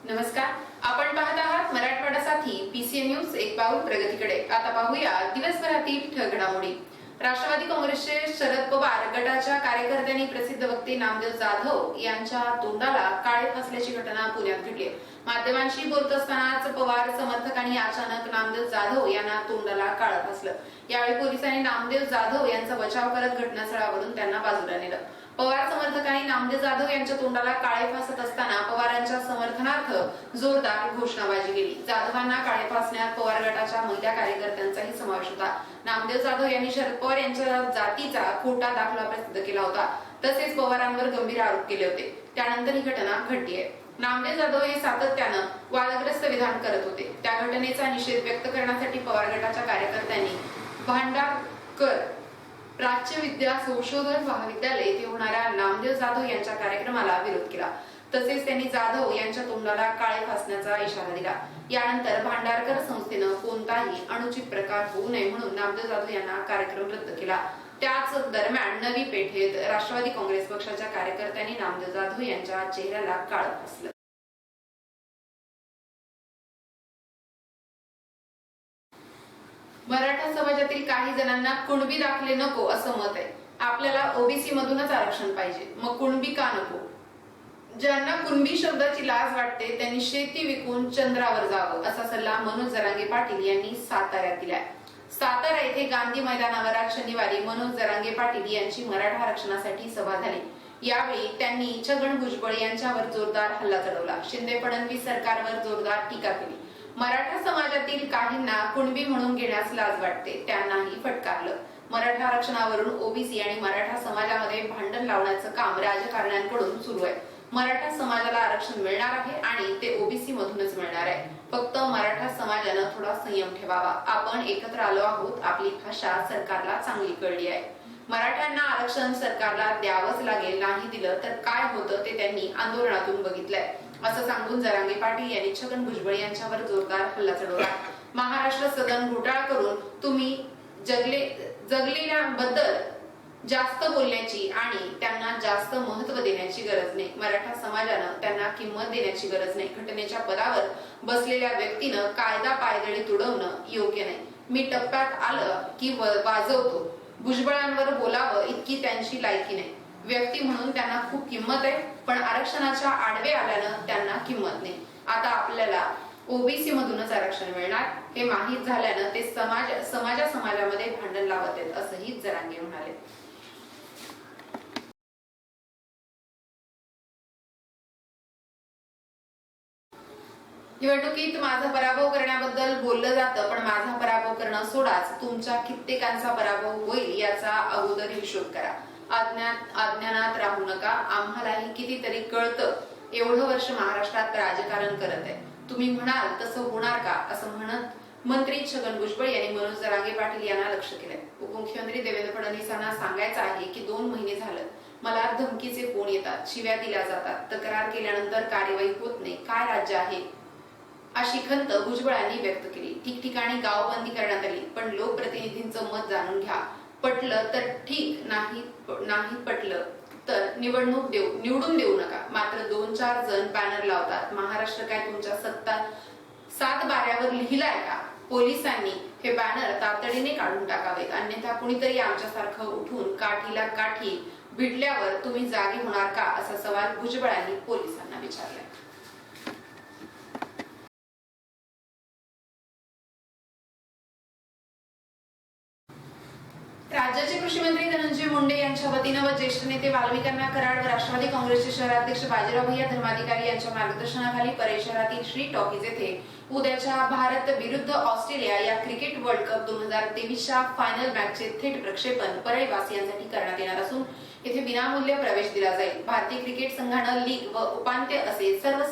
नमस्कार, आपण पाहत आहात मराठवाडा साथी पीसीएन न्यूज एक पाऊल प्रगतीकडे। आता पाहूया दिवसभरातील ठळक घडामोडी। राष्ट्रवादी काँग्रेसचे शरद पवार गटाच्या कार्यकर्त्यांनी प्रसिद्ध वक्ते नामदेव जाधव यांच्या तोंडाला काळे फासल्याची घटना पुण्यात घडली। माध्यमांशी बोलत असतानाच पवार समर्थकांनी अचानक नामदेव जाधव यांना तोंडाला काळं फासलं। यावेळी पोलिसांनी नामदेव जाधव यांचा बचाव करत घटनास्थळावरून त्यांना बाजूला नेलं। पवार समर्थकांनी नामदेव जाधव यांच्या तोंडाला काळे फासत असताना पवारांच्या समर्थनार्थ जोरदार घोषणाबाजी केली। जाधवांना काळे फासण्यात पवार गटाच्या महिला कार्यकर्त्यांचाही समावेश होता। नामदेव जाधव यांनी शरद पवार यांच्या जातीचा खोटा दाखला प्रसिद्ध केला होता, तसेच पवारांवर गंभीर आरोप केले होते। त्यानंतर ही घटना घडली आहे। नामदेव जाधव हे सातत्यानं वादग्रस्त विधान करत होते। त्या घटनेचा निषेध व्यक्त करण्यासाठी पवार गटाच्या कार्यकर्त्यांनी भांडारकर प्राच्य विद्या संशोधन महाविद्यालय येथे होणाऱ्या नामदेव जाधव यांच्या कार्यक्रमाला विरोध केला। तसेच त्यांनी जाधव यांच्या तोंडाला काळे फासण्याचा इशारा दिला। यानंतर भांडारकर संस्थेनं कोणताही अनुचित प्रकार होऊ नये म्हणून नामदेव जाधव यांना कार्यक्रम रद्द केला। त्याच दरम्यान नवी पेठेत राष्ट्रवादी काँग्रेस पक्षाच्या कार्यकर्त्यांनी नामदेव जाधव यांच्या चेहऱ्याला काळं फासलं। मराठा समाजातील काही जणांना कुणबी दाखले नको असं मत आहे। आपल्याला ओबीसी मधूनच आरक्षण पाहिजे, मग कुणबी का नको? ज्यांना कुणबी शब्दाची लाज वाटते त्यांनी शेती विकून चंद्रावर जावं असा सल्ला मनोज जरांगे पाटील यांनी साताऱ्यात दिलाय। सातारा येथे गांधी मैदानावर आज शनिवारी मनोज जरांगे पाटील यांची मराठा आरक्षणासाठी सभा झाली। यावेळी त्यांनी छगन भुजबळ यांच्यावर जोरदार हल्ला चढवला। शिंदे फडणवीस सरकारवर जोरदार टीका केली। मराठा समाजातील काहींना कुणबी म्हणून घेण्यास लाज वाटते, त्यांनाही फटकारलं। मराठा आरक्षणावरून ओबीसी आणि मराठा समाजामध्ये भांडण लावण्याचं काम राजकारण्यांकडून सुरू आहे। मराठा समाजाला आरक्षण मिळणार आहे आणि ते ओबीसी मधूनच मिळणार आहे। फक्त मराठा समाजानं थोडा संयम ठेवावा। आपण एकत्र आलो आहोत, आपली भाषा सरकारला चांगली कळली आहे। मराठ्यांना आरक्षण सरकारला द्यावंच लागेल, नाही दिलं तर काय होतं ते त्यांनी आंदोलनातून बघितलंय असं सांगून जरांगे पाटील यांनी छगन भुजबळ यांच्यावर जोरदार हल्ला चढवला। महाराष्ट्र सदन घोटाळा करून तुम्ही जगलेल्याबद्दल जास्त बोलण्याची आणि त्यांना जास्त महत्त्व देण्याची गरज नाही। मराठा समाजानं त्यांना किंमत देण्याची गरज नाही। घटनेच्या पदावर बसलेल्या व्यक्तीनं कायदा पायदळी तुडवणं योग्य नाही। मी टप्प्यात आलं की वाजवतो, भुजबळांवर बोलावं इतकी त्यांची लायकी नाही। व्यक्ती म्हणून त्यांना खूप किंमत आहे, पण आरक्षणाच्या आडवे आल्यानं त्यांना किंमत नाही। आता आपल्याला ओबीसी मधूनच आरक्षण मिळणार हे माहीत झाल्यानं ते समाजामध्ये भांडण लावत आहेत असंही जरांगे म्हणाले। निवडणुकीत माझा पराभव करण्याबद्दल बोललं जातं, पण माझा पराभव करणं सोडाच, तुमच्या कित्येकांचा पराभव होईल याचा अगोदर हिशोब करा। अज्ञानात राहू नका। आम्हालाही कितीतरी कळतं, एवढं वर्ष महाराष्ट्रात राजकारण करत आहे, तुम्ही म्हणाल तसं होणार का असं म्हणत मंत्री छगन भुजबळ यांनी मनोज जरांगे पाटील यांना लक्ष केलंय। उपमुख्यमंत्री देवेंद्र फडणवीसांना सांगायचं आहे की 2 महिने झालं मला धमकीचे फोन येतात, शिव्या दिल्या जातात, तक्रार केल्यानंतर कार्यवाही होत नाही, काय राज्य आहे अशी खंत भुजबळांनी व्यक्त केली। ठिकठिकाणी गावबंदी करण्यात आली, पण लोकप्रतिनिधींचं मत जाणून घ्या। पटलं तर ठीक, नाही पटलं तर निवडून देऊ नका। मात्र 2-4 जण बॅनर लावतात, महाराष्ट्र काय तुमच्या सात बाऱ्यावर लिहिलाय का? पोलिसांनी हे बॅनर तातडीने काढून टाकावेत, अन्यथा कुणीतरी आमच्यासारखं उठून काठीला काठी भिडल्यावर तुम्ही जागे होणार का असा सवाल भुजबळांनी पोलिसांना विचारलाय। राज्याचे कृषी मंत्री धनंजय मुंडे यांच्या वतीनं व ज्येष्ठ नेते वाल्मिकांना कराड व राष्ट्रवादी काँग्रेसचे शहराध्यक्ष बाजीराव भैया धर्माधिकारी यांच्या मार्गदर्शनाखाली परळी शहरातील श्री टॉकीज येथे उद्याच्या भारत विरुद्ध ऑस्ट्रेलिया या क्रिकेट वर्ल्ड कप 2023च्या फायनल मॅचचे थेट प्रक्षेपण परळीवासियांसाठी करण्यात येणार असून येथे विनामूल्य प्रवेश दिला जाईल। भारतीय क्रिकेट संघानं लीग व उपांत्य असे सर्व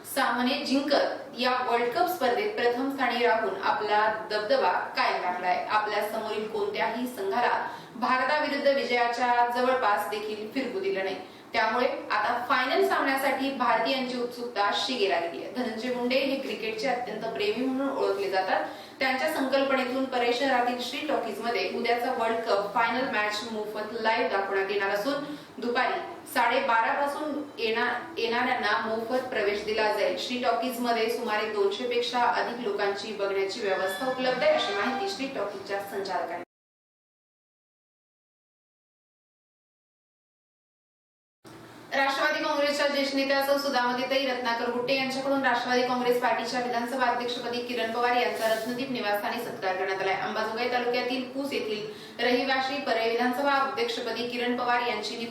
सामने जिंकत या वर्ल्ड कप स्पर्धेत प्रथम स्थानी राहून आपला दबदबा कायम राखलाय। आपल्या समोरील कोणत्याही संघाला भारताविरुद्ध विजयाच्या जवळपास देखील फिरकू दिलं नाही। त्यामुळे आता फायनल सामन्यासाठी भारतीयांची उत्सुकता शिगेला गेली आहे. धनंजय मुंडे हे क्रिकेटचे अत्यंत प्रेमी म्हणून ओळखले जातात. त्यांच्या संकल्पनेतून परेश शहरातील श्री टॉकीज मध्ये उद्याचा वर्ल्ड कप फायनल मॅच मोफत लाईव्ह दाखवण्यात येणार असून दुपारी 12:30 पासून येणाऱ्यांना मोफत प्रवेश दिला जाईल. श्री टॉकीज मध्ये सुमारे 200 पेक्षा अधिक लोकांची बघण्याची व्यवस्था उपलब्ध आहे, अशी माहिती श्री टॉकीजच्या संचालकांनी. राष्ट्रवादी काँग्रेसच्या ज्येष्ठ नेत्या सौ सुधामतीताई रत्नाकर गुट्टे यांच्याकडून राष्ट्रवादी काँग्रेस पार्टीच्या विधानसभा अध्यक्षपदी किरण पवार यांचा रत्नदीप निवासस्थानी सत्कार करण्यात आला. अंबाजोगाई तालुक्यातील पूस येथील रहिवासी परळी विधानसभा अध्यक्षपदी किरण पवार यांची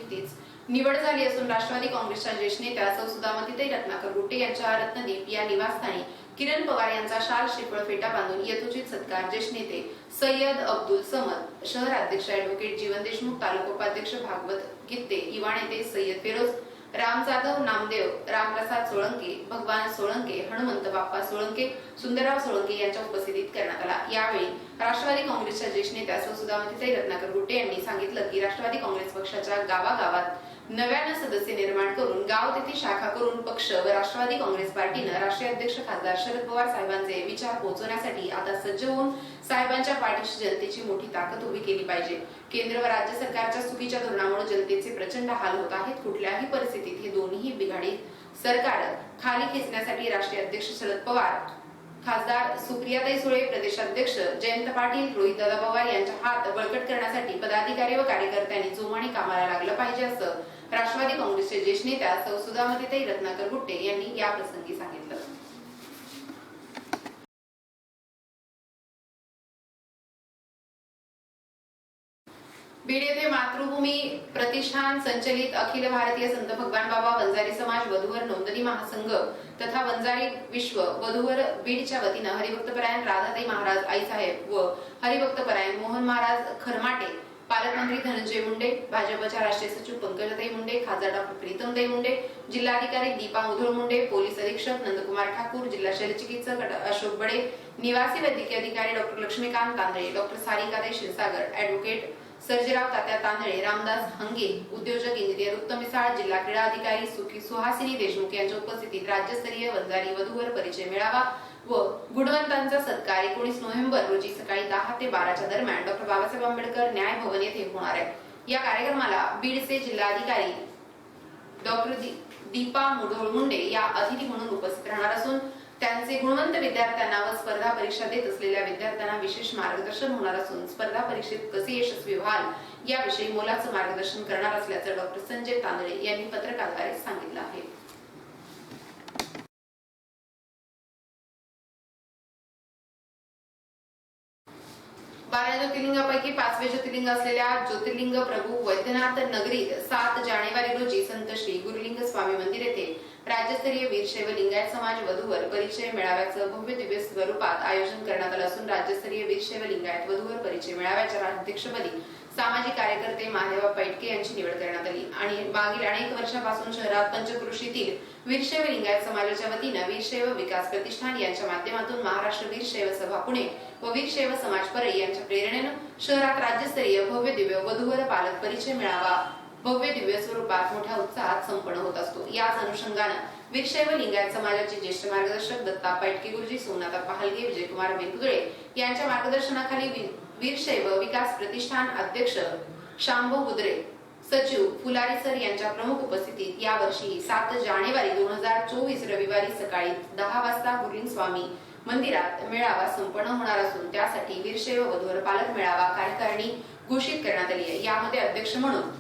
निवड झाली असून राष्ट्रवादी काँग्रेसच्या ज्येष्ठ नेत्या सौ सुधामतीताई रत्नाकर गुट्टे यांच्या रत्नदीप या निवासस्थानी किरण पवार यांचा शाल श्रीफळ फेटा बांधून यथोचित सत्कार ज्येष्ठ नेते सय्यद अब्दुल समद, शहर अध्यक्ष ॲडव्होकेट जीवन देशमुख, तालुका उपाध्यक्ष भागवत गित्ते, युवा नेते सय्यद फिरोज, राम जाधव, नामदेव, रामप्रसाद सोळंके, भगवान सोळंके, हनुमंत बाप्पा सोळंके, सुंदरराव सोळंके यांच्या उपस्थितीत करण्यात आला. यावेळी राष्ट्रवादी काँग्रेसच्या ज्येष्ठ नेत्या सौ सुधामतीताई रत्नाकर गुट्टे यांनी सांगितलं की राष्ट्रवादी काँग्रेस पक्षाच्या गावागावात नव्यानं सदस्य निर्माण करून गाव तेथे शाखा करून पक्ष व राष्ट्रवादी काँग्रेस पार्टीनं राष्ट्रीय अध्यक्ष खासदार शरद पवार साहेबांचे विचार पोहोचवण्यासाठी आता सज्ज होऊन साहेबांच्या पाठीशी जनतेची मोठी ताकद उभी केली पाहिजे. केंद्र व राज्य सरकारच्या चुकीच्या धोरणामुळे जनतेचे प्रचंड हाल होत आहेत. कुठल्याही परिस्थितीत हे दोन्ही बिघाडीत सरकार खाली खेचण्यासाठी राष्ट्रीय अध्यक्ष शरद पवार, खासदार सुप्रियाताई सुळे, प्रदेशाध्यक्ष जयंत पाटील, रोहितदादा पवार यांचा हात बळकट करण्यासाठी पदाधिकारी व कार्यकर्त्यांनी जोमाने कामाला लागलं पाहिजे, असं राष्ट्रवादी काँग्रेसचे ज्येष्ठ नेत्या सौ सुधामतीताई रत्नाकर गुट्टे यांनी या प्रसंगी सांगितलं. बीड येथे मातृभूमी प्रतिष्ठान संचलित अखिल भारतीय संत भगवान बाबा वंजारी समाज वधूवर नोंदणी महासंघ तथा वंजारी विश्व वधूवर बीडच्या वतीनं हरिभक्तपरायण राधाताई महाराज आईसाहेब व हरिभक्तपरायण मोहन महाराज खरमाटे, पालकमंत्री धनंजय मुंडे, भाजपच्या राष्ट्रीय सचिव पंकजाताई मुंडे, खासदार डॉ. प्रीतमताई मुंडे, जिल्हाधिकारी दीपा मुधोळ मुंडे, पोलीस अधीक्षक नंदकुमार ठाकूर, जिल्हा शल्यचिकित्सक अशोक बडे, निवासी वैद्यकीय अधिकारी डॉ. लक्ष्मीकांत तांदळे, डॉ. सारिकाताई क्षीरसागर, ॲडव्होकेट सर्जेराव तात्या तांदळे, रामदास हंगे, उद्योजक इंजिनियर उत्तम मिसाळ, जिल्हा क्रीडा अधिकारी सुहासिनी देशमुख यांच्या उपस्थितीत राज्यस्तरीय वंजारी वधूवर परिचय मेळावा व गुणवंतांचा सत्कार 19 नोव्हेंबर रोजी सकाळी 10 ते 12च्या दरम्यान डॉ. बाबासाहेब आंबेडकर न्याय भवन येथे होणार आहे. या कार्यक्रमाला बीडचे जिल्हाधिकारी डॉ. दीपा मुधोळ मुंडे या अतिथी म्हणून उपस्थित राहणार असून त्यांचे गुणवंत विद्यार्थ्यांना व स्पर्धा परीक्षा देत असलेल्या विद्यार्थ्यांना विशेष मार्गदर्शन होणार असून स्पर्धा परीक्षेत कसे यशस्वी व्हाल याविषयी मोलाचं मार्गदर्शन करणार असल्याचं डॉ. संजय तांदळे यांनी पत्रकाद्वारे सांगितलं आहे. बारा ज्योतिर्लिंगापैकी 5वे ज्योतिर्लिंग असलेल्या ज्योतिर्लिंग प्रभू वैद्यनाथ नगरीत 7 जानेवारी रोजी संत श्री गुरुलिंग स्वामी मंदिर येथे राज्यस्तरीय वीरशैव लिंगायत समाज वधूवर परिचय मेळाव्याचं भव्य दिव्य स्वरूपात आयोजन करण्यात आलं असून राज्यस्तरीय वीरशैव लिंगायत वधूवर परिचय मेळाव्याच्या अध्यक्षपदी सामाजिक कार्यकर्ते महादेवा पैटके यांची निवड करण्यात आली आणि मागील अनेक वर्षांपासून शहरात पंचक्रोशीतील वीरशैव लिंगायत समाजाच्या वतीनं वीरशैव विकास प्रतिष्ठान यांच्या माध्यमातून महाराष्ट्र वीरशैव सभा पुणे व वीरशैव समाज परळी यांच्या प्रेरणेनं शहरात राज्यस्तरीय भव्य दिव्य वधूवर पालक परिचय मेळावा भव्य दिव्य स्वरूपात मोठ्या उत्साहात संपन्न होत असतो. याच अनुषंगानं वीरशैव लिंगायत समाजाचे ज्येष्ठ मार्गदर्शक दत्ता पैटके गुरुजी, सोमनाथ पहालगे, विजयकुमार वेंकुदळे यांच्या मार्गदर्शनाखाली वीरशैव विकास प्रतिष्ठान अध्यक्ष शांभो बुद्रे, सचिव फुलारी सर यांच्या प्रमुख उपस्थितीत यावर्षी 7 जानेवारी 2024 रविवारी सकाळी 10 वाजता गुरुलिंग स्वामी मंदिरात मेळावा संपन्न होणार असून त्यासाठी वीरशैव वधूवर पालक मेळावा कार्यकारिणी घोषित करण्यात आली आहे. यामध्ये अध्यक्ष म्हणून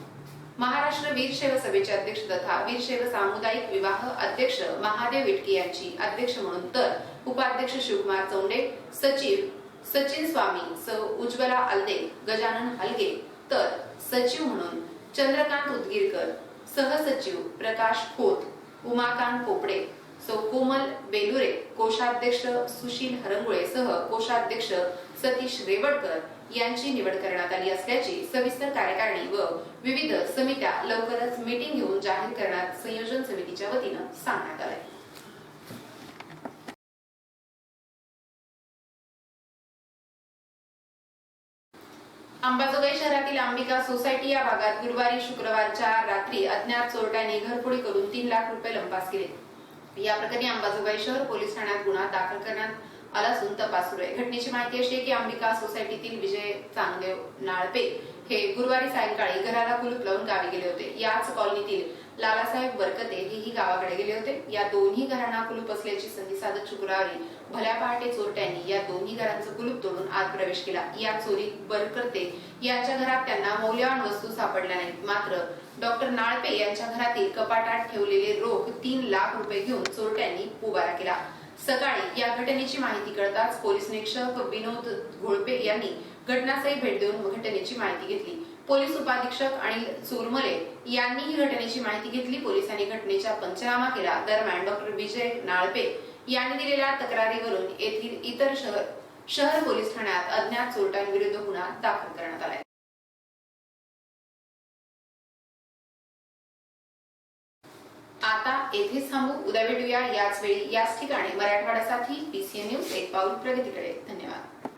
महाराष्ट्र वीरशैव सभेचे अध्यक्ष तथा वीरशैव सामुदायिक विवाह अध्यक्ष महादेव विटके यांची अध्यक्ष म्हणून तर उपाध्यक्ष शिवकुमार चौंडे, सचिव सचिन स्वामी, सौ उज्ज्वला आलदे, गजानन हलगे तर सचिव म्हणून चंद्रकांत उदगीरकर, सहसचिव प्रकाश खोत, उमाकांत पोपडे, सौ कोमल बेलुरे, कोषाध्यक्ष सुशील हरंगुळे सह कोषाध्यक्ष सतीश रेवडकर यांची निवड करण्यात आली असल्याची सविस्तर कार्यकारिणी व विविध समित्या लवकरच मीटिंग घेऊन जाहीर करण्यात संयोजन समितीच्या वतीनं सांगण्यात आले. अंबाजोगाई शहरातील अंबिका सोसायटी या भागात गुरुवारी शुक्रवारच्या रात्री अज्ञात चोरट्यांनी घरफोडी करून 3 लाख रुपये लंपास केले। या प्रकरणी अंबाजोगाई शहर पोलीस ठाण्यात गुन्हा दाखल करण्यात आला असून तपास सुरू आहे। घटनेची माहिती अशी आहे की अंबिका सोसायटीतील विजय चांगदेव नाळपे हे गुरुवारी सायंकाळी घराला कुलूप लावून गावी गेले होते। याच कॉलनीतील लालासाहेब बरकते हेही गावाकडे गेले होते। या दोन्ही घरांना कुलूप असल्याची संधी साधत शुक्रवारी भल्या पहाटे चोरट्यांनी या दोन्ही घरांचं कुलूप तोडून आत प्रवेश केला। या चोरीत बरकते यांच्या घरात त्यांना मौल्यवान वस्तू सापडल्या नाहीत। मात्र डॉक्टर नाळपे यांच्या घरातील कपाटात ठेवलेले रोख 3 लाख रुपये घेऊन चोरट्यांनी पोबारा केला। सकाळी या घटनेची माहिती कळताच पोलीस निरीक्षक विनोद घोळपे यांनी घटनास्थळी भेट देऊन घटनेची माहिती घेतली। पोलीस उपाधीक्षक अनिल चोरमले यांनी ही घटनेची माहिती घेतली। पोलिसांनी घटनेचा पंचनामा केला। दरम्यान डॉक्टर विजय नाळपे यांनी दिलेल्या तक्रारीवरून येथील इतर शहर पोलीस ठाण्यात अज्ञात चोरट्यांविरुद्ध गुन्हा दाखल करण्यात आला। आता येथेच थांबू, उद्या भेटूया याच वेळी याच ठिकाणी। मराठवाड्यासाठी पीसीएन न्यूज एक पाऊल प्रगतीकडे। धन्यवाद।